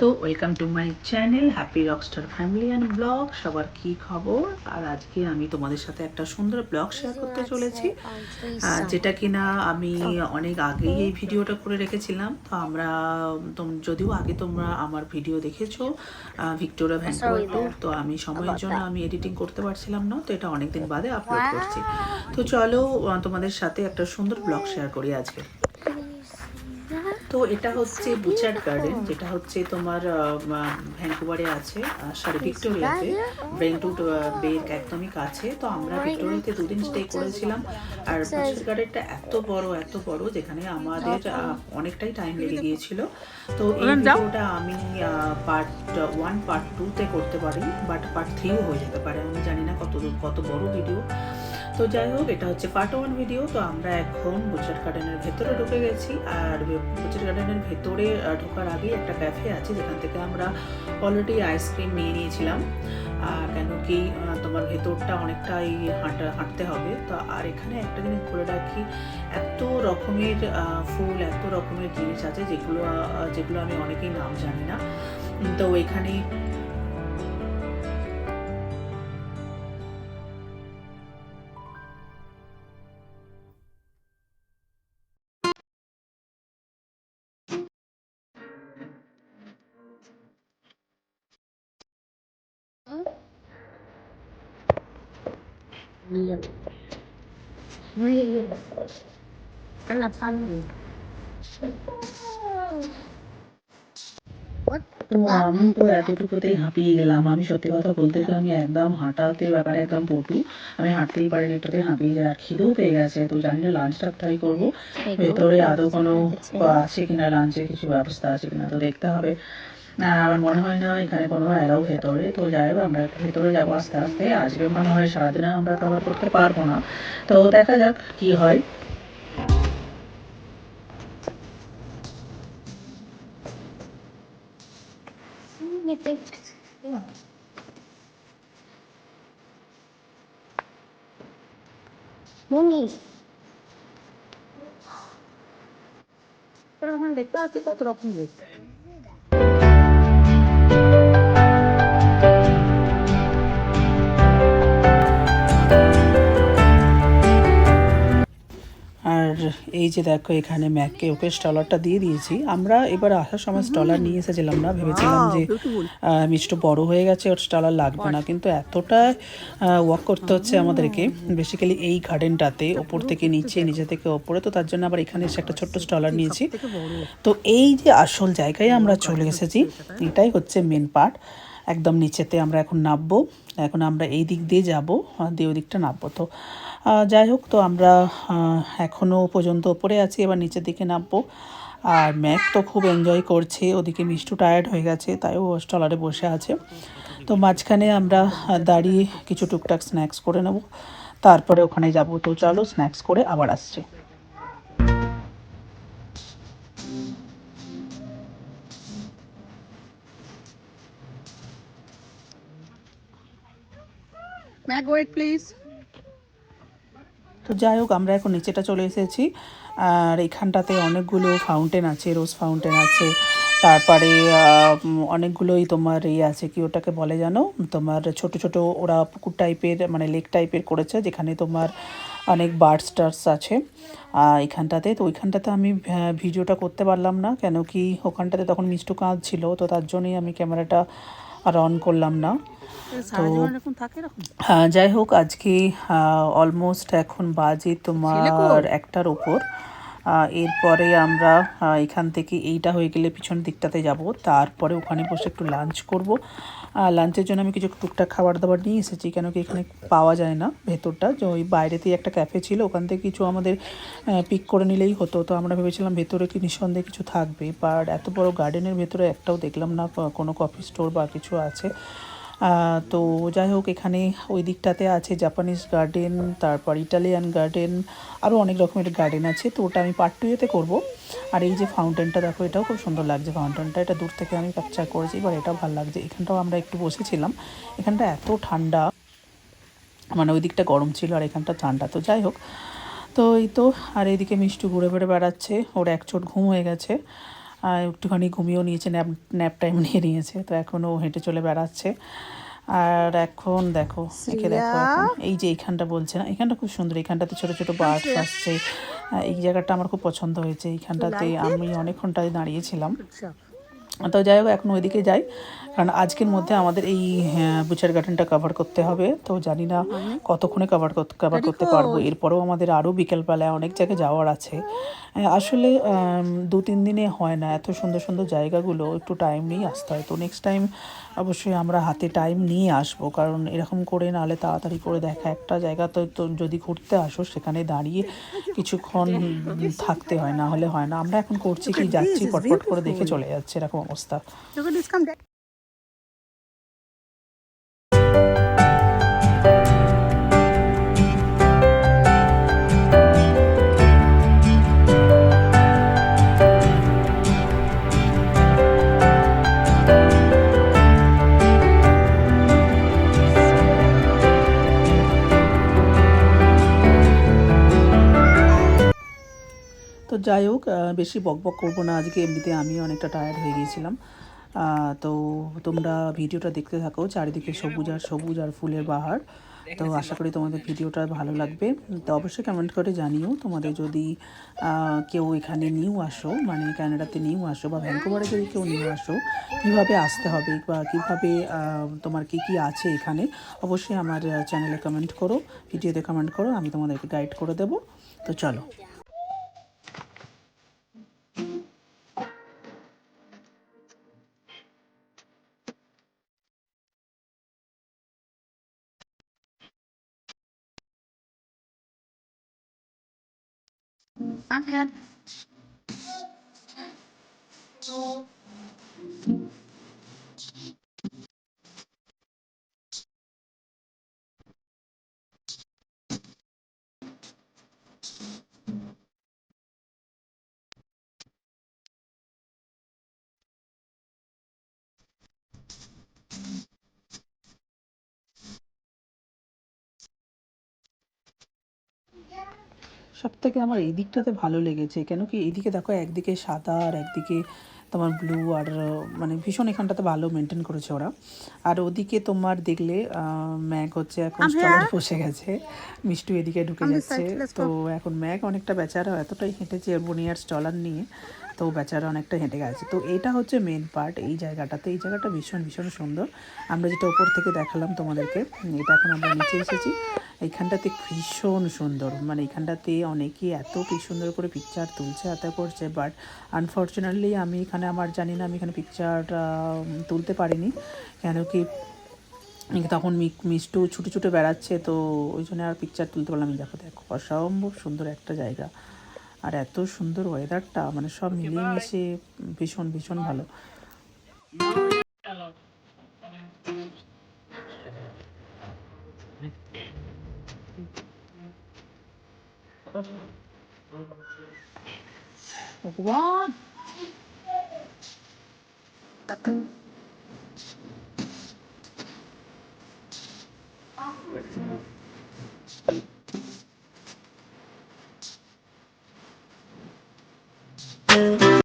তো welcome to my channel happy Rockstar family and blog. সবার কি খবর? আর আজকে আমি তোমাদের সাথে একটা সুন্দর ব্লগ শেয়ার করতে চলেছি, যেটা কিনা আমি অনেক আগেই এই ভিডিওটা করে রেখেছিলাম। তো আমরা যদিও আগে তোমরা আমার ভিডিও দেখেছো ভিক্টোরিয়া ভ্যানকুভার ট্যুর, তো আমি সময়ের জন্য আমি এডিটিং করতে পারছিলাম না, তো এটা অনেকদিন বাদে আপলোড করছি। তো চলো তোমাদের সাথে একটা সুন্দর ব্লগ শেয়ার করি আজকে। তো এটা হচ্ছে বুচার্ড গার্ডেন, যেটা হচ্ছে তোমার ভ্যানকুভারে আছে, সরি ভিক্টোরিয়াতে, ব্রেন্টউড বের একদমই কাছে। তো আমরা ভিক্টোরিয়াতে দুদিন স্টে করেছিলাম। আর বুচার্ড গার্ডেনটা এত বড় যেখানে আমাদের অনেকটাই টাইম লেগে গিয়েছিল। তো এই ভিডিওটা আমি পার্ট 1 পার্ট 2তে করতে পারি, বাট পার্ট 3ও হয়ে যেতে পারে, আমি জানি না কত বড় ভিডিও। তো যাই হোক, এটা হচ্ছে পার্ট 1 ভিডিও। তো আমরা এখন বুচার্ড গার্ডেনের ভেতরে ঢুকে গেছি। আর বুচার্ড গার্ডেনের ভেতরে ঢোকার আগেই একটা ক্যাফে আছে, যেখান থেকে আমরা অলরেডি আইসক্রিম নিয়ে নিয়েছিলাম, কেন কি তোমার ভেতরটা অনেকটাই হাঁটতে হবে। তো আর এখানে একটা জিনিস বলে রাখি, এত রকমের ফুল, এত রকমের জিনিস আছে যেগুলো আমি অনেকেই নাম জানি না। তো এখানে তো আমি তো এতটুকুতেই হাঁপিয়ে গেলাম। আমি সত্যি কথা বলতে তো আমি একদম হাঁটাতে ব্যাপারে একদম পটু। আমি হাঁটতেই পারিনি, একটুতে হাঁপিয়ে যায়। আর খিদেও পেয়ে গেছে, তো জানি না লাঞ্চটা ট্রাই করবো। ভেতরে আদৌ কোনো আছে কিনা, লাঞ্চের কিছু ব্যবস্থা আছে কিনা তো দেখতে হবে। আমার মনে হয় না এখানে কোনো অ্যালাউ ভেতরে। তো যাই হোক, আমরা ভেতরে যাবো আস্তে আস্তে। আজকে মনে হয় সারাদিনে আমরা কভার করতে পারবো না, তো দেখা যাক কি হয়। দেখতে পাচ্ছি কত রকম দেখতে। আর এই যে দেখো, এখানে ম্যাককে ওকে স্টলারটা দিয়ে দিয়েছি। আমরা এবার আসার সময় স্টলার নিয়ে এসেছিলাম না, ভেবেছিলাম যে মিষ্টি বড় হয়ে গেছে, ওর স্টলার লাগবে না, কিন্তু এতটা ওয়াক করতে হচ্ছে আমাদেরকে বেসিক্যালি এই গার্ডেনটাতে, ওপর থেকে নিচে, নিচে থেকে ওপরে। তো তার জন্য আবার এখানে এসে একটা ছোট্ট স্টলার নিয়েছি। তো এই যে আসল জায়গায় আমরা চলে এসেছি, এটাই হচ্ছে মেন পার্ট। একদম নিচেতে আমরা এখন নামবো। এখন আমরা এই দিক দিয়ে যাবো, দিয়ে ওই দিকটা নামবো। তো যাই হোক, তো আমরা এখনও পর্যন্ত ওপরে আছি, এবার নিচের দিকে নামবো। আর ম্যাক তো খুব এনজয় করছে, ওদিকে মিষ্টু টায়ার্ড হয়ে গেছে, তাই ও স্টলারে বসে আছে। তো মাঝখানে আমরা দাঁড়িয়ে কিছু টুকটাক স্ন্যাক্স করে নেব, তারপরে ওখানে যাব। তো চলো স্ন্যাক্স করে আবার আসছি। ম্যাক ওয়েট প্লিজ। তো যাই হোক, আমরা এখন নিচেটা চলে এসেছি। আর এখানটাতে অনেকগুলো ফাউন্টেন আছে, রোজ ফাউন্টেন আছে, তারপরে অনেকগুলোই তোমার আছে, কি ওটাকে বলে জানো, তোমার ছোট ছোট ওরা পুকুর টাইপের, মানে লেক টাইপের করেছে, যেখানে তোমার অনেক বার্ডস টার্স আছে এখানটাতে। তো ওইখানটাতে আমি ভিডিওটা করতে পারলাম না, কেন কি ওখানটাতে তখন মিষ্টু কাঁদছিল, তো তার জন্যই আমি ক্যামেরাটা আর অন করলাম না। তো যাই হোক, আজকে অলমোস্ট এখন বাজে তোমার 1টার ওপর। এরপরে আমরা এখান থেকে এইটা হয়ে গেলে পিছন দিকটাতে যাব, তারপরে ওখানে বসে একটু লাঞ্চ করব। লাঞ্চের জন্য আমি কিছু টুকটাক খাবার দাবার নিয়ে এসেছি, কেন কি এখানে পাওয়া যায় না ভেতরটা, যে ওই বাইরেতেই একটা ক্যাফে ছিল, ওখান থেকে কিছু আমাদের পিক করে নিলেই হতো। তো আমরা ভেবেছিলাম ভেতরে কি নিঃসন্দেহে কিছু থাকবে, বাট এত বড় গার্ডেনের ভেতরে একটাও দেখলাম না কোনো কফি স্টোর বা কিছু আছে। তো যাই হোক, এখানে ওই দিকটাতে আছে জাপানিজ গার্ডেন, তারপর ইটালিয়ান গার্ডেন, আরও অনেক রকমের গার্ডেন আছে। তো ওটা আমি পার্ট 2-তে করবো। আর এই যে ফাউন্টেনটা দেখো, এটাও খুব সুন্দর লাগছে ফাউন্টেনটা, এটা দূর থেকে আমি ক্যাপচার করেছি, এবার এটাও ভালো লাগছে। এখানটাও আমরা একটু বসেছিলাম, এখানটা এত ঠান্ডা, মানে ওই দিকটা গরম ছিল আর এখানটা ঠান্ডা। তো যাই হোক, তো এই তো, আর এদিকে মিষ্টু ঘুরে ঘুরে বেড়াচ্ছে, ওর এক চোট ঘুম হয়ে গেছে, আর একটুখানি ঘুমিয়েও নিয়েছে, ন্যাপ ন্যাপ টাইম নিয়ে নিয়েছে, তো এখনও হেঁটে চলে বেড়াচ্ছে। আর এখন দেখো, একে দেখো এখন এই যে এইখানটা বলছে না, এখানটা খুব সুন্দর, এখানটাতে ছোটো ছোটো বার্ডস আসছে, এই জায়গাটা আমার খুব পছন্দ হয়েছে, এইখানটাতে আমি অনেকক্ষণটায় দাঁড়িয়েছিলাম। তো যাই হোক, এখন ওইদিকে যাই, কারণ আজকের মধ্যে আমাদের এই বুচার গার্ডেনটা কভার করতে হবে। তো জানি না কতক্ষণে কভার করতে পারবো, এরপরেও আমাদের আরও বিকেলবেলায় অনেক জায়গায় যাওয়ার আছে। আসলে 2-3 দিনে হয় না, এত সুন্দর সুন্দর জায়গাগুলো একটু টাইম নিয়েই আসতে হয়। তো নেক্সট টাইম অবশ্যই আমরা হাতে টাইম নিয়ে আসবো, কারণ এরকম করে নাহলে তাড়াতাড়ি করে দেখা একটা জায়গা তো যদি ঘুরতে আসো সেখানে দাঁড়িয়ে কিছুক্ষণ থাকতে হয়, না হলে হয় না। আমরা এখন করছি কি, যাচ্ছি পটপট করে দেখে চলে যাচ্ছে, এরকম অবস্থা। তো যাই হোক, বেশি বকবক করবো না আজকে, এমনিতে আমি অনেকটা টায়ার্ড হয়ে গিয়েছিলাম। তো তোমরা ভিডিওটা দেখতে থাকো, চারিদিকে সবুজ আর সবুজ আর ফুলের বাহার। তো আশা করি তোমাদের ভিডিওটা ভালো লাগবে। তো অবশ্যই কমেন্ট করে জানিও, তোমাদের যদি কেউ এখানে নিউ আসো, মানে ক্যানাডাতে নিউ আসো বা ভ্যানকুভারে যদি কেউ নিউ আসো, কীভাবে আসতে হবে বা কীভাবে তোমার কী কী আছে এখানে, অবশ্যই আমার চ্যানেলে কমেন্ট করো, ভিডিওতে কমেন্ট করো, আমি তোমাদেরকে গাইড করে দেবো। তো চলো। সবথেকে আমার এই দিকটাতে ভালো লেগেছে, কেন কি এইদিকে দেখো, একদিকে সাদা আর একদিকে তোমার ব্লু, আর মানে ভীষণ এখানটাতে ভালো মেনটেন করেছে ওরা। আর ওদিকে তোমার দেখলে ম্যাগ হচ্ছে এখন স্টলারে বসে গেছে, মিষ্টু এদিকে ঢুকে যাচ্ছে। তো এখন ম্যাগ অনেকটা বেচারা এতটাই হেঁটেছে ওর বোনিয়ার স্টলার নিয়ে, তো বেচারা অনেকটা হেঁটে গেছে। তো এটা হচ্ছে মেন পার্ট এই জায়গাটাতে, এই জায়গাটা ভীষণ ভীষণ সুন্দর। আমরা যেটা ওপর থেকে দেখালাম তোমাদেরকে, এটা এখন আমরা নিচে এসেছি। এইখানটাতে ভীষণ সুন্দর, মানে এইখানটাতে অনেকেই এত কি সুন্দর করে পিকচার তুলছে, এত করছে, বাট আনফর্চুনেটলি আমি এখানে, আমার জানি না আমি এখানে পিকচার তুলতে পারিনি, কেন কি তখন মিষ্টু ছুটে ছুটে বেড়াচ্ছে, তো ওই জন্য আর পিকচার তুলতে পারলাম। আমি দেখো দেখো, অসম্ভব সুন্দর একটা জায়গা, আর এত সুন্দর ওয়েদারটা, মানে সব মিলিয়ে মিশে ভীষণ ভীষণ ভালো। ভগবান,